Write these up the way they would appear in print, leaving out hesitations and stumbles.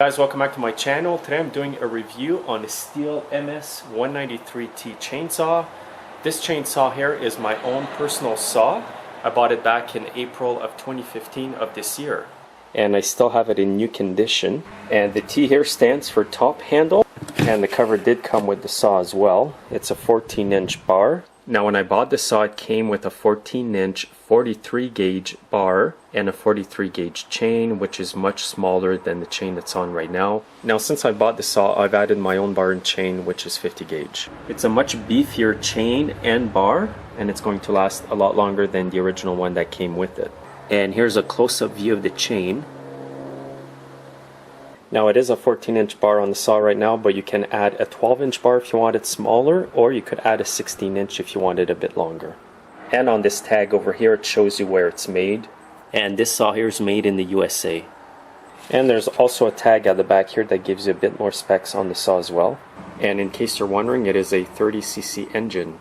Guys, welcome back to my channel. Today I'm doing a review on the STIHL MS 193T chainsaw. This chainsaw here is my own personal saw. I bought it back in April of 2015 of this year. And I still have it in new condition. And the T here stands for top handle. And the cover did come with the saw as well. It's a 14-inch bar. Now when I bought the saw, it came with a 14-inch 43 gauge bar and a 43 gauge chain, which is much smaller than the chain that's on right now. Now since I bought the saw, I've added my own bar and chain, which is 50 gauge. It's a much beefier chain and bar, and it's going to last a lot longer than the original one that came with it. And here's a close-up view of the chain. Now it is a 14-inch bar on the saw right now, but you can add a 12-inch bar if you want it smaller, or you could add a 16-inch if you want it a bit longer. And on this tag over here, it shows you where it's made. And this saw here is made in the USA. And there's also a tag at the back here that gives you a bit more specs on the saw as well. And in case you're wondering, it is a 30cc engine.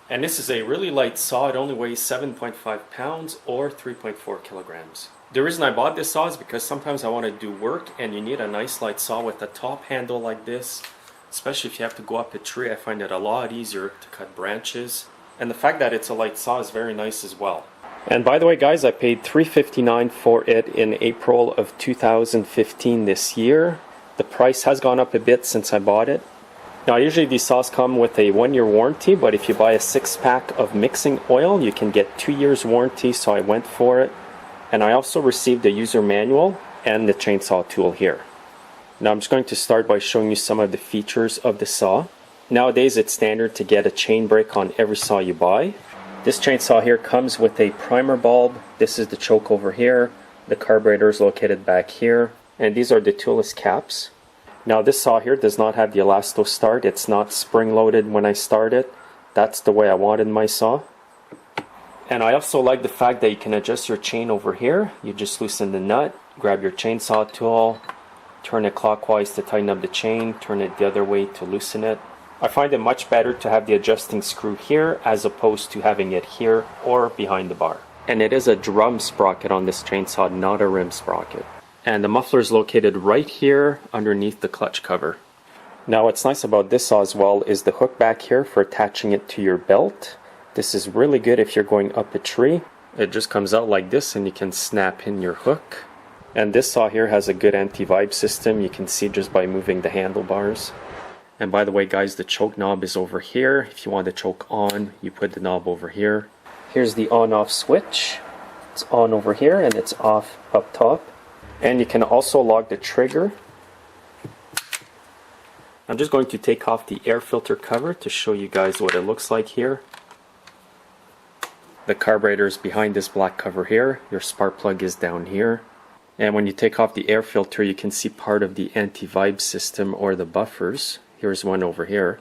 And this is a really light saw. It only weighs 7.5 pounds or 3.4 kilograms. The reason I bought this saw is because sometimes I want to do work and you need a nice light saw with a top handle like this. Especially if you have to go up a tree, I find it a lot easier to cut branches. And the fact that it's a light saw is very nice as well. And by the way guys, I paid $359 for it in April of 2015 this year. The price has gone up a bit since I bought it. Now usually these saws come with a 1-year warranty, but if you buy a 6-pack of mixing oil, you can get 2 years warranty, so I went for it. And I also received a user manual and the chainsaw tool here. Now I'm just going to start by showing you some of the features of the saw. Nowadays it's standard to get a chain brake on every saw you buy. This chainsaw here comes with a primer bulb. This is the choke over here. The carburetor is located back here. And these are the toolless caps. Now this saw here does not have the elasto start. It's not spring loaded when I start it. That's the way I wanted my saw. And I also like the fact that you can adjust your chain over here. You just loosen the nut, grab your chainsaw tool, turn it clockwise to tighten up the chain, turn it the other way to loosen it. I find it much better to have the adjusting screw here as opposed to having it here or behind the bar. And it is a drum sprocket on this chainsaw, not a rim sprocket. And the muffler is located right here underneath the clutch cover. Now what's nice about this saw as well is the hook back here for attaching it to your belt. This is really good if you're going up a tree. It just comes out like this and you can snap in your hook. And this saw here has a good anti-vibe system. You can see just by moving the handlebars. And by the way guys, the choke knob is over here. If you want the choke on, you put the knob over here. Here's the on-off switch. It's on over here and it's off up top. And you can also lock the trigger. I'm just going to take off the air filter cover to show you guys what it looks like here. The carburetor is behind this black cover here. Your spark plug is down here. And when you take off the air filter, you can see part of the anti-vibe system or the buffers. Here's one over here.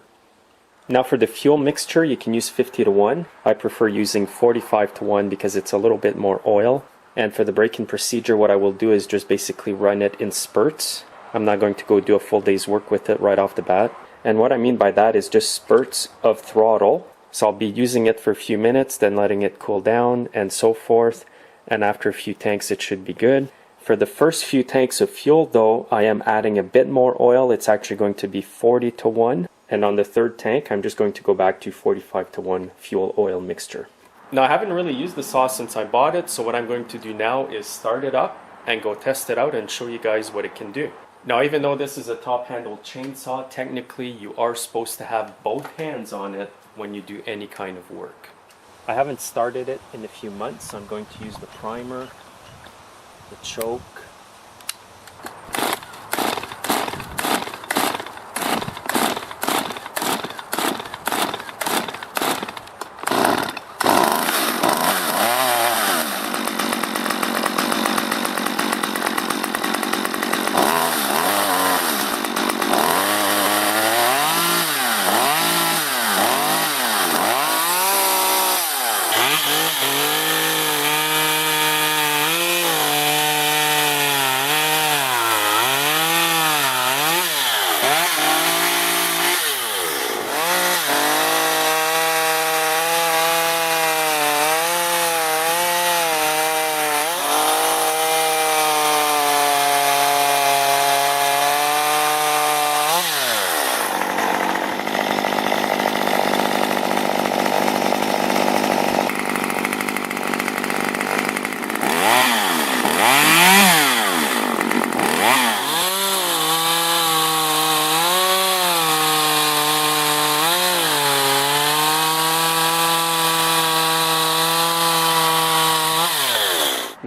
Now for the fuel mixture, you can use 50-to-1. I prefer using 45-to-1 because it's a little bit more oil. And for the braking procedure, what I will do is just basically run it in spurts. I'm not going to go do a full day's work with it right off the bat. And what I mean by that is just spurts of throttle. So I'll be using it for a few minutes, then letting it cool down and so forth. And after a few tanks, it should be good. For the first few tanks of fuel though, I am adding a bit more oil. It's actually going to be 40-to-1. And on the third tank, I'm just going to go back to 45-to-1 fuel oil mixture. Now I haven't really used the saw since I bought it, so what I'm going to do now is start it up and go test it out and show you guys what it can do. Now even though this is a top-handled chainsaw, technically you are supposed to have both hands on it when you do any kind of work. I haven't started it in a few months, so I'm going to use the primer, the choke,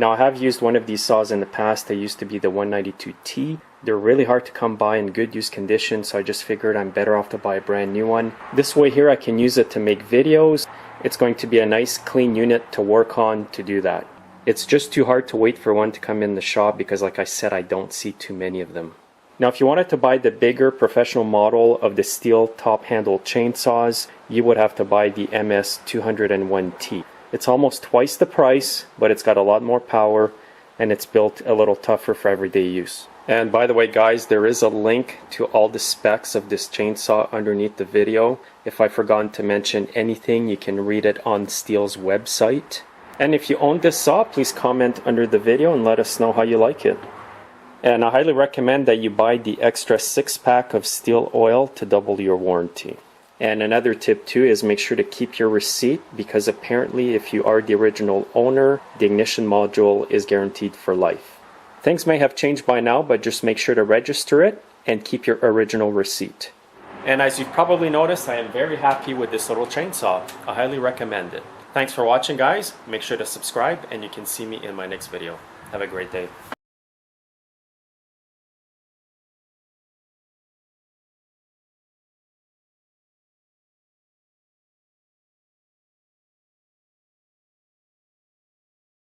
Now I have used one of these saws in the past. They used to be the 192T. They're really hard to come by in good use condition, so I just figured I'm better off to buy a brand new one. This way here I can use it to make videos. It's going to be a nice clean unit to work on to do that. It's just too hard to wait for one to come in the shop because, like I said, I don't see too many of them. Now if you wanted to buy the bigger professional model of the STIHL top handle chainsaws, you would have to buy the MS201T. It's almost twice the price, but it's got a lot more power and it's built a little tougher for everyday use. And by the way guys, there is a link to all the specs of this chainsaw underneath the video. If I've forgotten to mention anything, you can read it on STIHL's website. And if you own this saw, please comment under the video and let us know how you like it. And I highly recommend that you buy the extra 6-pack of STIHL oil to double your warranty. And another tip too is make sure to keep your receipt, because apparently if you are the original owner, the ignition module is guaranteed for life. Things may have changed by now, but just make sure to register it and keep your original receipt. And as you've probably noticed, I am very happy with this little chainsaw. I highly recommend it. Thanks for watching guys. Make sure to subscribe and you can see me in my next video. Have a great day.